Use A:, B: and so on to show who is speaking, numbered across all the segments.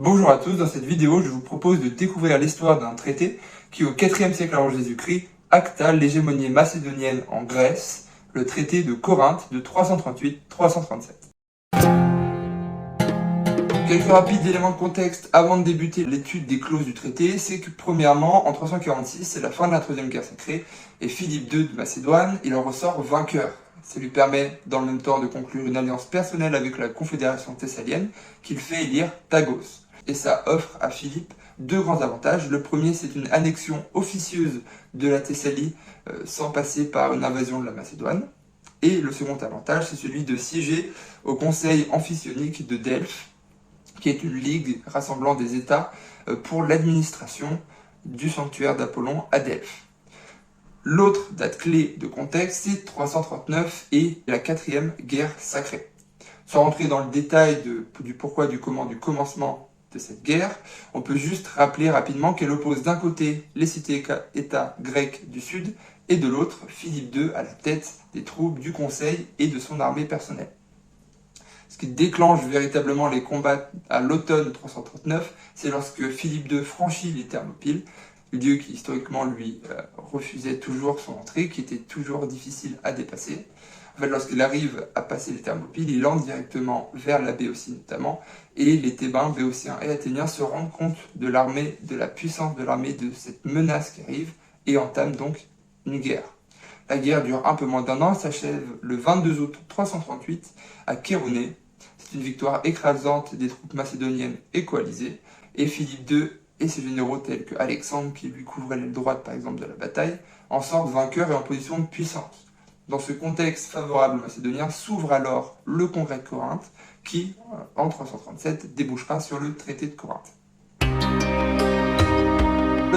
A: Bonjour à tous, dans cette vidéo, je vous propose de découvrir l'histoire d'un traité qui, au IVe siècle avant Jésus-Christ, acta l'hégémonie macédonienne en Grèce, le traité de Corinthe de 338-337. Quelques rapides éléments de contexte avant de débuter l'étude des clauses du traité, c'est que premièrement, en 346, c'est la fin de la Troisième Guerre sacrée, et Philippe II de Macédoine, il en ressort vainqueur. Ça lui permet, dans le même temps, de conclure une alliance personnelle avec la Confédération thessalienne, qu'il fait élire Tagos. Et ça offre à Philippe deux grands avantages. Le premier, c'est une annexion officieuse de la Thessalie sans passer par une invasion de la Macédoine. Et le second avantage, c'est celui de siéger au Conseil amphictyonique de Delphes, qui est une ligue rassemblant des États pour l'administration du sanctuaire d'Apollon à Delphes. L'autre date clé de contexte, c'est 339 et la quatrième guerre sacrée. Sans rentrer dans le détail du pourquoi, du comment, du commencement de cette guerre, on peut juste rappeler rapidement qu'elle oppose d'un côté les cités-États grecs du sud et de l'autre Philippe II à la tête des troupes du Conseil et de son armée personnelle. Ce qui déclenche véritablement les combats à l'automne 339, c'est lorsque Philippe II franchit les Thermopyles, lieu qui historiquement lui refusait toujours son entrée, qui était toujours difficile à dépasser. En fait, lorsqu'il arrive à passer les Thermopyles, il entre directement vers la Béotie notamment, et les Thébains, Béotiens et Athéniens se rendent compte de l'armée, de la puissance de l'armée, de cette menace qui arrive, et entament donc une guerre. La guerre dure un peu moins d'un an, s'achève le 22 août 338 à Chéronée. C'est une victoire écrasante des troupes macédoniennes et coalisées, et Philippe II et ses généraux tels que Alexandre, qui lui couvrait l'aile droite par exemple de la bataille, en sortent vainqueurs et en position de puissance. Dans ce contexte favorable macédonien s'ouvre alors le congrès de Corinthe qui, en 337, débouchera sur le traité de Corinthe. Le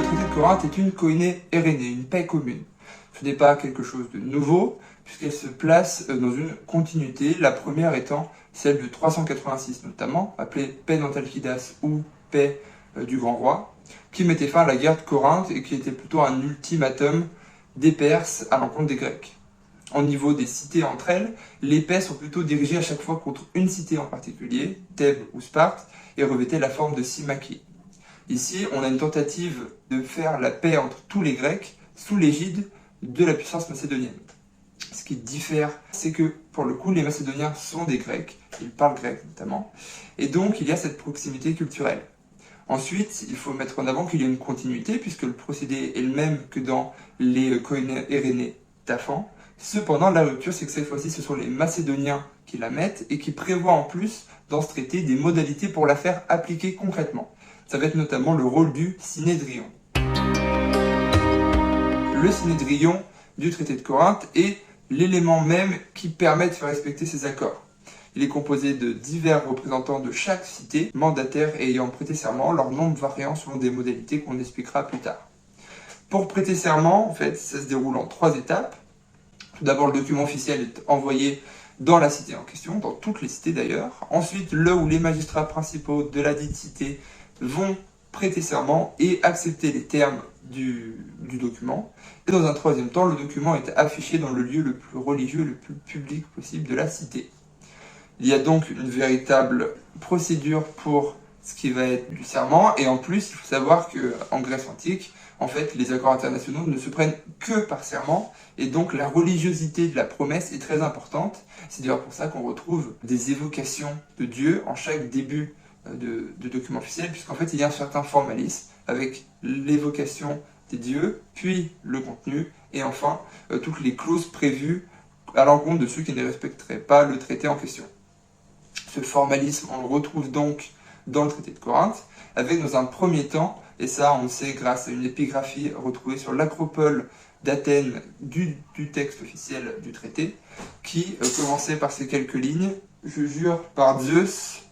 A: traité de Corinthe est une koiné érénée, une paix commune. Ce n'est pas quelque chose de nouveau, puisqu'elle se place dans une continuité, la première étant celle de 386 notamment, appelée paix d'Antalcidas ou paix du Grand Roi, qui mettait fin à la guerre de Corinthe et qui était plutôt un ultimatum des Perses à l'encontre des Grecs. Au niveau des cités entre elles, les paix sont plutôt dirigées à chaque fois contre une cité en particulier, Thèbes ou Sparte, et revêtaient la forme de symmachie. Ici, on a une tentative de faire la paix entre tous les Grecs sous l'égide de la puissance macédonienne. Ce qui diffère, c'est que pour le coup, les Macédoniens sont des Grecs, ils parlent grec notamment, et donc il y a cette proximité culturelle. Ensuite, il faut mettre en avant qu'il y a une continuité, puisque le procédé est le même que dans les koiné érénées d'Afan. Cependant, la rupture, c'est que cette fois-ci, ce sont les Macédoniens qui la mettent et qui prévoient en plus, dans ce traité, des modalités pour la faire appliquer concrètement. Ça va être notamment le rôle du Synédrion. Le Synédrion du traité de Corinthe est l'élément même qui permet de faire respecter ces accords. Il est composé de divers représentants de chaque cité, mandataires et ayant prêté serment, leur nombre variant selon des modalités qu'on expliquera plus tard. Pour prêter serment, en fait, ça se déroule en 3 étapes. Tout d'abord, le document officiel est envoyé dans la cité en question, dans toutes les cités d'ailleurs. Ensuite, le ou les magistrats principaux de la dite cité vont prêter serment et accepter les termes du document. Et dans un troisième temps, le document est affiché dans le lieu le plus religieux et le plus public possible de la cité. Il y a donc une véritable procédure pour ce qui va être du serment, et en plus, il faut savoir qu'en Grèce antique, en fait, les accords internationaux ne se prennent que par serment, et donc la religiosité de la promesse est très importante. C'est d'ailleurs pour ça qu'on retrouve des évocations de Dieu en chaque début de document officiel, puisqu'en fait, il y a un certain formalisme avec l'évocation des dieux, puis le contenu, et enfin, toutes les clauses prévues à l'encontre de ceux qui ne respecteraient pas le traité en question. Ce formalisme, on le retrouve donc dans le traité de Corinthe, avec dans un premier temps, et ça on le sait grâce à une épigraphie retrouvée sur l'acropole d'Athènes du texte officiel du traité, qui commençait par ces quelques lignes: « Je jure par Zeus,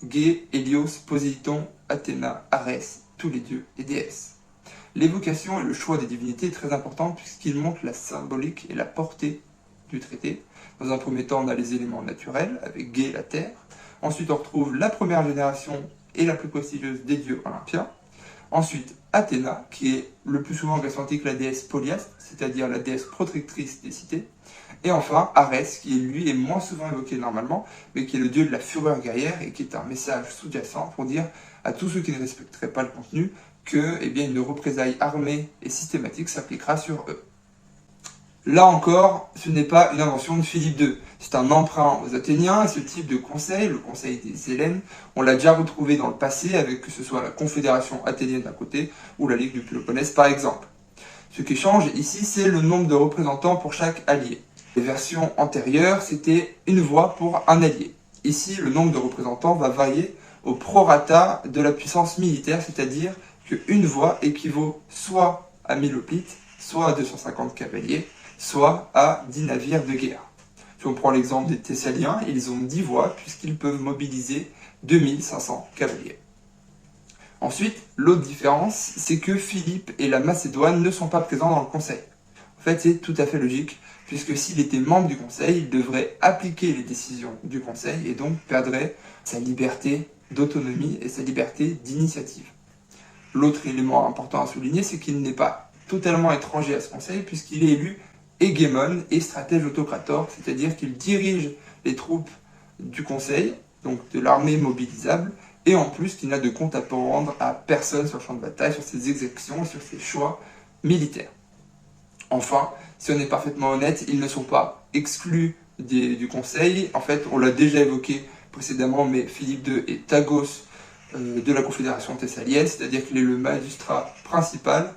A: Gé, Hélios, Poséidon, Athéna, Arès, tous les dieux et déesses ». L'évocation et le choix des divinités est très important puisqu'il montre la symbolique et la portée du traité. Dans un premier temps, on a les éléments naturels, avec Gé, la terre. Ensuite, on retrouve la première génération et la plus prestigieuse des dieux olympiens. Ensuite, Athéna, qui est le plus souvent en Grèce antique la déesse Polyastre, c'est-à-dire la déesse protectrice des cités. Et enfin, Arès, qui lui est moins souvent évoqué normalement, mais qui est le dieu de la fureur guerrière et qui est un message sous-jacent pour dire à tous ceux qui ne respecteraient pas le contenu que une représaille armée et systématique s'appliquera sur eux. Là encore, ce n'est pas une invention de Philippe II, c'est un emprunt aux Athéniens, et ce type de conseil, le conseil des Hellènes, on l'a déjà retrouvé dans le passé avec que ce soit la Confédération athénienne d'un côté ou la Ligue du Péloponnèse par exemple. Ce qui change ici, c'est le nombre de représentants pour chaque allié. Les versions antérieures, c'était une voix pour un allié. Ici, le nombre de représentants va varier au prorata de la puissance militaire, c'est-à-dire qu'une voix équivaut soit à 1000 hoplites, soit à 250 cavaliers, soit à 10 navires de guerre. Si on prend l'exemple des Thessaliens, ils ont 10 voix puisqu'ils peuvent mobiliser 2500 cavaliers. Ensuite, l'autre différence, c'est que Philippe et la Macédoine ne sont pas présents dans le conseil. En fait, c'est tout à fait logique, puisque s'il était membre du conseil, il devrait appliquer les décisions du conseil et donc perdrait sa liberté d'autonomie et sa liberté d'initiative. L'autre élément important à souligner, c'est qu'il n'est pas totalement étranger à ce conseil, puisqu'il est élu hégémone et stratège autocrator, c'est-à-dire qu'il dirige les troupes du conseil, donc de l'armée mobilisable, et en plus qu'il n'a de compte à rendre à personne sur le champ de bataille, sur ses exécutions et sur ses choix militaires. Enfin, si on est parfaitement honnête, ils ne sont pas exclus du conseil. En fait, on l'a déjà évoqué précédemment, mais Philippe II est Tagos de la Confédération thessalienne, c'est-à-dire qu'il est le magistrat principal.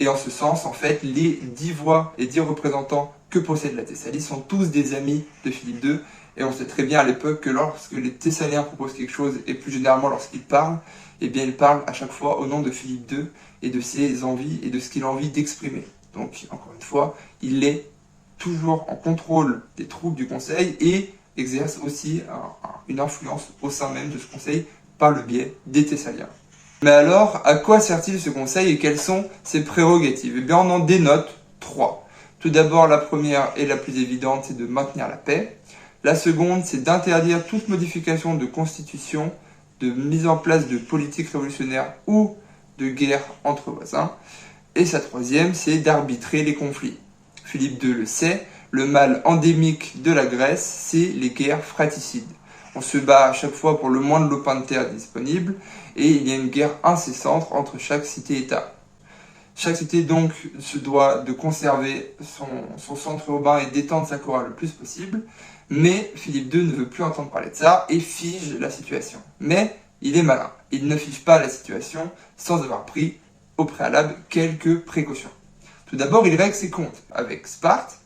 A: Et en ce sens, en fait, les 10 voix et 10 représentants que possède la Thessalie sont tous des amis de Philippe II. Et on sait très bien à l'époque que lorsque les Thessaliens proposent quelque chose, et plus généralement lorsqu'ils parlent, ils parlent à chaque fois au nom de Philippe II et de ses envies et de ce qu'il a envie d'exprimer. Donc, encore une fois, il est toujours en contrôle des troupes du conseil et exerce aussi une influence au sein même de ce conseil par le biais des Thessaliens. Mais alors, à quoi sert-il ce conseil et quelles sont ses prérogatives ? On en dénote 3. Tout d'abord, la première et la plus évidente, c'est de maintenir la paix. La seconde, c'est d'interdire toute modification de constitution, de mise en place de politique révolutionnaire ou de guerre entre voisins. Et sa troisième, c'est d'arbitrer les conflits. Philippe II le sait, le mal endémique de la Grèce, c'est les guerres fratricides. On se bat à chaque fois pour le moins de lopin de terre disponible, et il y a une guerre incessante entre chaque cité-État. Chaque cité donc se doit de conserver son centre urbain et d'étendre sa chorale le plus possible, mais Philippe II ne veut plus entendre parler de ça et fige la situation. Mais il est malin, il ne fige pas la situation sans avoir pris au préalable quelques précautions. Tout d'abord, il règle ses comptes avec Sparte,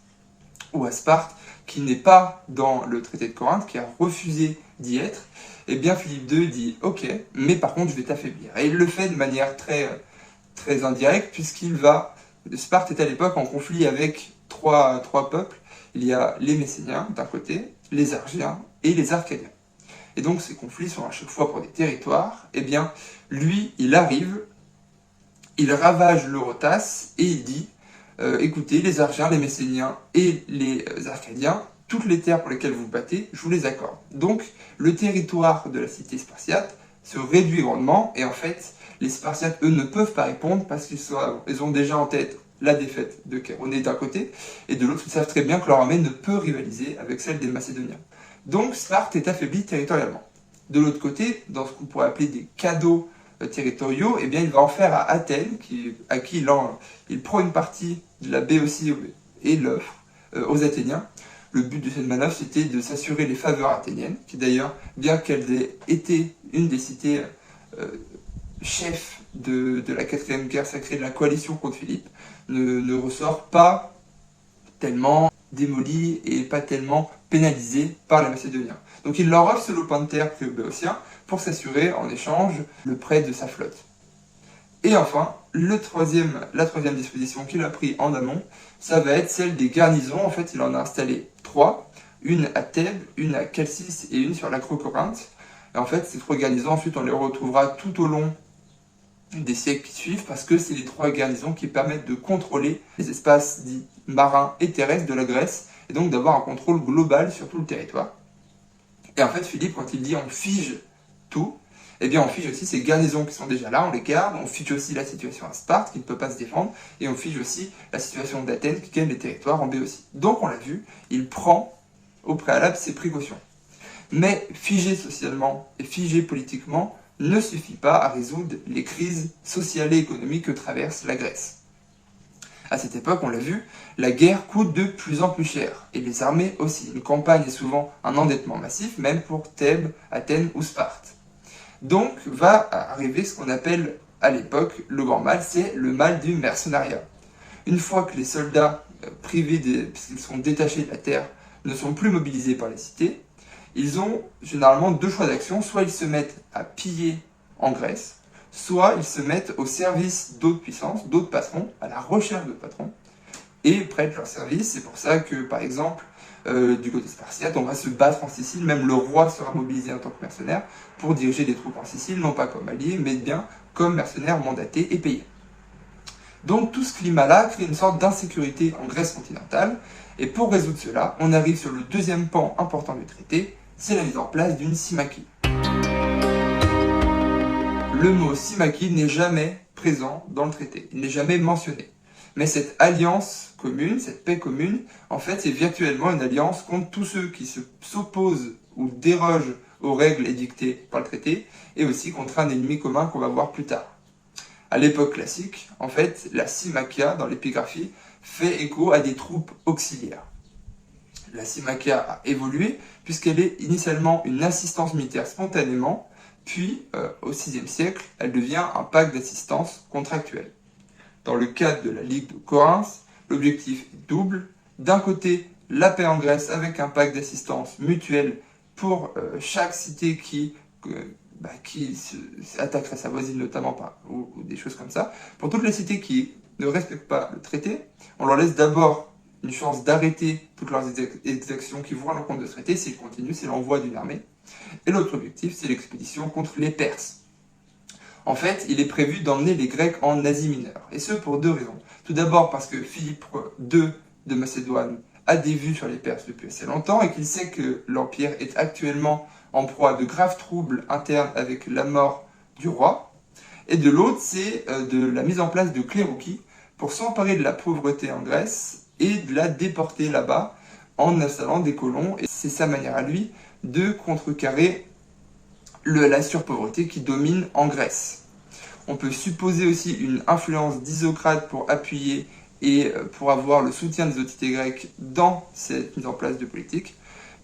A: ou à Sparte, qui n'est pas dans le traité de Corinthe, qui a refusé d'y être. Eh bien, Philippe II dit « Ok, mais par contre, je vais t'affaiblir ». Et il le fait de manière très indirecte, puisqu'il va... Sparte est à l'époque en conflit avec trois peuples. Il y a les Messéniens d'un côté, les Argiens et les Arcadiens. Et donc, ces conflits sont à chaque fois pour des territoires. Eh bien, lui, il arrive, il ravage l'Eurotas et il dit écoutez, les Argiens, les Messéniens et les Arcadiens, toutes les terres pour lesquelles vous vous battez, je vous les accorde. Donc, le territoire de la cité spartiate se réduit grandement, et en fait, les Spartiates, eux, ne peuvent pas répondre parce qu'ils ont déjà en tête la défaite de Chéronée d'un côté, et de l'autre, ils savent très bien que leur armée ne peut rivaliser avec celle des Macédoniens. Donc, Sparte est affaiblie territorialement. De l'autre côté, dans ce qu'on pourrait appeler des cadeaux territoriaux, eh bien, il va en faire à Athènes, à qui il prend une partie de la Béotie et l'offre aux Athéniens. Le but de cette manœuvre, c'était de s'assurer les faveurs athéniennes, qui d'ailleurs, bien qu'elles aient été une des cités chefs de la 4e guerre sacrée de la coalition contre Philippe, ne ressort pas tellement démolie et pas tellement pénalisée par les Macédoniens. Donc il leur offre ce lopin de terre pré-béotien pour s'assurer en échange le prêt de sa flotte. Et enfin, la troisième disposition qu'il a pris en amont, ça va être celle des garnisons. En fait, il en a installé 3, une à Thèbes, une à Chalcis et une sur l'Acrocorinthe. Et en fait, ces 3 garnisons, ensuite, on les retrouvera tout au long des siècles qui suivent, parce que c'est les 3 garnisons qui permettent de contrôler les espaces dits marins et terrestres de la Grèce, et donc d'avoir un contrôle global sur tout le territoire. Et en fait, Philippe, quand il dit on fige tout, eh bien on fige aussi ces garnisons qui sont déjà là, on les garde, on fige aussi la situation à Sparte qui ne peut pas se défendre, et on fige aussi la situation d'Athènes qui gagne les territoires en Béotie. Donc on l'a vu, il prend au préalable ses précautions. Mais figé socialement et figé politiquement, ne suffit pas à résoudre les crises sociales et économiques que traverse la Grèce. À cette époque, on l'a vu, la guerre coûte de plus en plus cher, et les armées aussi. Une campagne est souvent un endettement massif, même pour Thèbes, Athènes ou Sparte. Donc va arriver ce qu'on appelle à l'époque le grand mal, c'est le mal du mercenariat. Une fois que les soldats puisqu'ils sont détachés de la terre, ne sont plus mobilisés par les cités, ils ont généralement deux choix d'action. Soit ils se mettent à piller en Grèce, soit ils se mettent au service d'autres puissances, d'autres patrons, à la recherche d'autres patrons, et prêtent leur service. C'est pour ça que, par exemple, du côté spartiate, on va se battre en Sicile, même le roi sera mobilisé en tant que mercenaire pour diriger des troupes en Sicile, non pas comme alliés, mais bien comme mercenaires mandatés et payés. Donc tout ce climat-là crée une sorte d'insécurité en Grèce continentale, et pour résoudre cela, on arrive sur le deuxième pan important du traité, c'est la mise en place d'une symmachie. Le mot symmachie n'est jamais présent dans le traité, il n'est jamais mentionné. Mais cette alliance commune, cette paix commune, en fait, c'est virtuellement une alliance contre tous ceux qui s'opposent ou dérogent aux règles édictées par le traité, et aussi contre un ennemi commun qu'on va voir plus tard. À l'époque classique, en fait, la symmachia, dans l'épigraphie, fait écho à des troupes auxiliaires. La symmachia a évolué, puisqu'elle est initialement une assistance militaire spontanément, puis, au VIe siècle, elle devient un pacte d'assistance contractuelle. Dans le cadre de la Ligue de Corinthe, l'objectif est double. D'un côté, la paix en Grèce avec un pacte d'assistance mutuelle pour chaque cité qui attaquerait sa voisine notamment, ou des choses comme ça. Pour toutes les cités qui ne respectent pas le traité, on leur laisse d'abord une chance d'arrêter toutes leurs exactions qui vont à l'encontre de ce traité. S'ils continuent, c'est l'envoi d'une armée. Et l'autre objectif, c'est l'expédition contre les Perses. En fait, il est prévu d'emmener les Grecs en Asie mineure, et ce pour deux raisons. Tout d'abord parce que Philippe II de Macédoine a des vues sur les Perses depuis assez longtemps, et qu'il sait que l'Empire est actuellement en proie à de graves troubles internes avec la mort du roi. Et de l'autre, c'est de la mise en place de cléroukies pour s'emparer de la pauvreté en Grèce et de la déporter là-bas en installant des colons. Et c'est sa manière à lui de contrecarrer la surpauvreté qui domine en Grèce. On peut supposer aussi une influence d'Isocrate pour appuyer et pour avoir le soutien des autorités grecques dans cette mise en place de politique,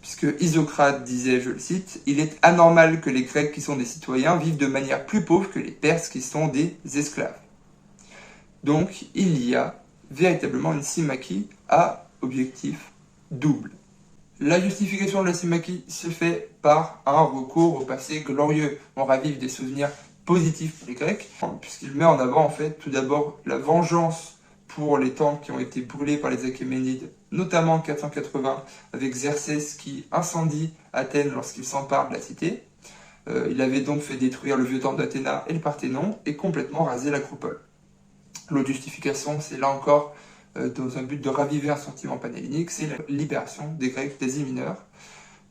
A: puisque Isocrate disait, je le cite, « Il est anormal que les Grecs qui sont des citoyens vivent de manière plus pauvre que les Perses qui sont des esclaves. » Donc il y a véritablement une symmachie à objectif double. La justification de la symmachie se fait par un recours au passé glorieux. On ravive des souvenirs positifs pour les Grecs, puisqu'il met en avant en fait tout d'abord la vengeance pour les temples qui ont été brûlés par les Achéménides, notamment en 480 avec Xerxès qui incendie Athènes lorsqu'il s'empare de la cité. Il avait donc fait détruire le vieux temple d'Athéna et le Parthénon et complètement rasé l'acropole. L'autre justification, c'est là encore dans un but de raviver un sentiment panhellénique, c'est la libération des Grecs d'Asie mineure.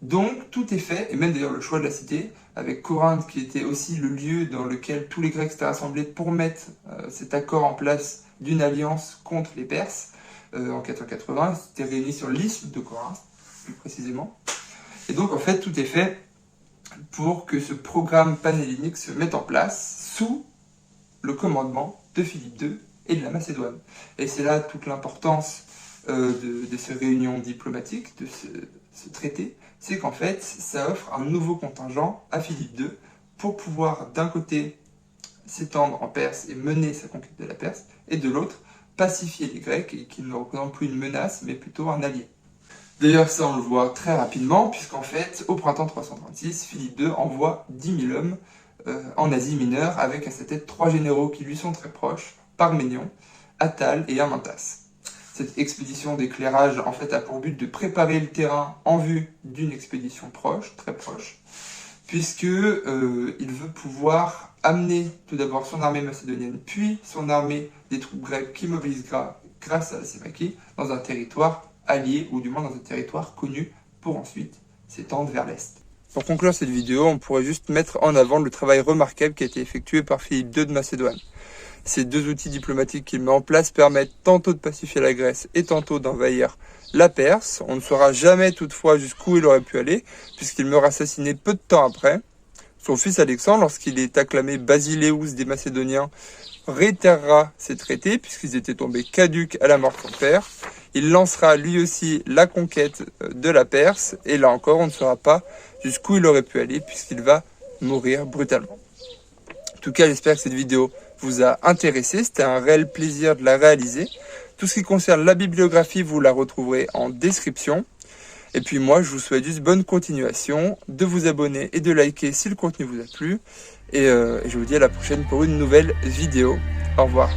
A: Donc tout est fait, et même d'ailleurs le choix de la cité, avec Corinthe qui était aussi le lieu dans lequel tous les Grecs s'étaient rassemblés pour mettre cet accord en place d'une alliance contre les Perses. En 480, ils s'étaient réunis sur l'isthme de Corinthe, plus précisément. Et donc en fait tout est fait pour que ce programme panhellénique se mette en place sous le commandement de Philippe II et de la Macédoine. Et c'est là toute l'importance de ces réunions diplomatiques, de ce traité, c'est qu'en fait, ça offre un nouveau contingent à Philippe II pour pouvoir, d'un côté, s'étendre en Perse et mener sa conquête de la Perse, et de l'autre, pacifier les Grecs, et qu'ils ne représentent plus une menace, mais plutôt un allié. D'ailleurs, ça on le voit très rapidement, puisqu'en fait, au printemps 336, Philippe II envoie 10 000 hommes en Asie mineure, avec à sa tête 3 généraux qui lui sont très proches, Parménion, Attale et Amyntas. Cette expédition d'éclairage en fait a pour but de préparer le terrain en vue d'une expédition proche, très proche, puisque il veut pouvoir amener tout d'abord son armée macédonienne, puis son armée des troupes grecques qui mobilisent grâce à la symmachie dans un territoire allié, ou du moins dans un territoire connu, pour ensuite s'étendre vers l'est. Pour conclure cette vidéo, on pourrait juste mettre en avant le travail remarquable qui a été effectué par Philippe II de Macédoine. Ces deux outils diplomatiques qu'il met en place permettent tantôt de pacifier la Grèce et tantôt d'envahir la Perse. On ne saura jamais toutefois jusqu'où il aurait pu aller, puisqu'il meurt assassiné peu de temps après. Son fils Alexandre, lorsqu'il est acclamé Basileus des Macédoniens, réitérera ces traités puisqu'ils étaient tombés caducs à la mort de son père. Il lancera lui aussi la conquête de la Perse et là encore on ne saura pas jusqu'où il aurait pu aller puisqu'il va mourir brutalement. En tout cas, j'espère que cette vidéo vous a intéressé. C'était un réel plaisir de la réaliser. Tout ce qui concerne la bibliographie, vous la retrouverez en description. Et puis moi, je vous souhaite juste bonne continuation, de vous abonner et de liker si le contenu vous a plu. Et je vous dis à la prochaine pour une nouvelle vidéo. Au revoir.